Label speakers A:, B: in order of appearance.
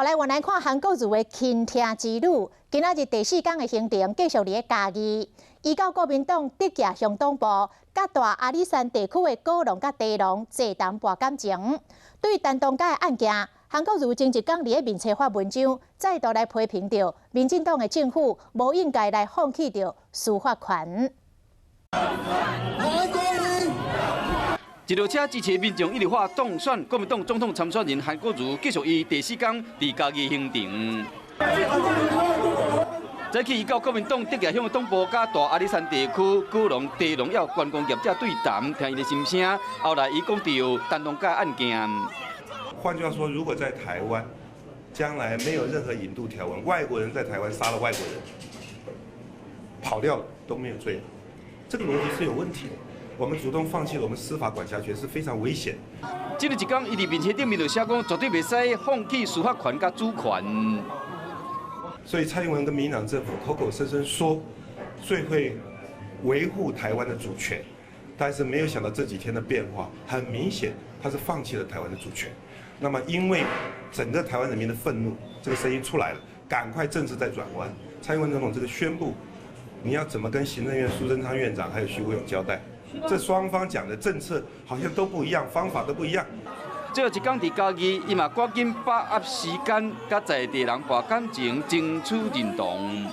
A: 后来，原来看韩国瑜的倾听之旅，今仔日第4天的行程继续伫咧嘉义，依到国民党直辖乡党部，甲大阿里山地区的高龙甲低龙座谈拨感情。对于陈同佳的案件，韩国瑜前一天伫咧面册发文章，再度来批评着民进党的政府无应该来放弃着司法权。
B: 一路车支持民众一路化当选国民党总统参选人韩国瑜，继续伊第4天伫嘉义行程。早起伊到国民党直辖乡的党部，甲大阿里山地区高龙、低龙要观光业者对谈，听伊的心声。后来伊讲到陈同佳案件。
C: 换句话说，如果在台湾将来没有任何引渡条文，外国人在台湾杀了外国人，跑掉了都没有罪，这个逻辑是有问题的。 我们主动放弃了我们司法管辖权是非常危险。
B: 今日一天，伊伫面册顶面就写讲，绝对袂使放弃司法权甲主权。
C: 所以蔡英文跟民进党政府口口声声说最会维护台湾的主权，但是没有想到这几天的变化，很明显他是放弃了台湾的主权。那么因为整个台湾人民的愤怒，这个声音出来了，赶快政治在转弯。蔡英文总统这个宣布，你要怎么跟行政院苏贞昌院长还有徐国勇交代？ 这双方讲的政策好像都不一样，方法都不一样。
B: 最后一天伫嘉义，伊嘛赶紧把握时间，甲在地人博感情，争取认同。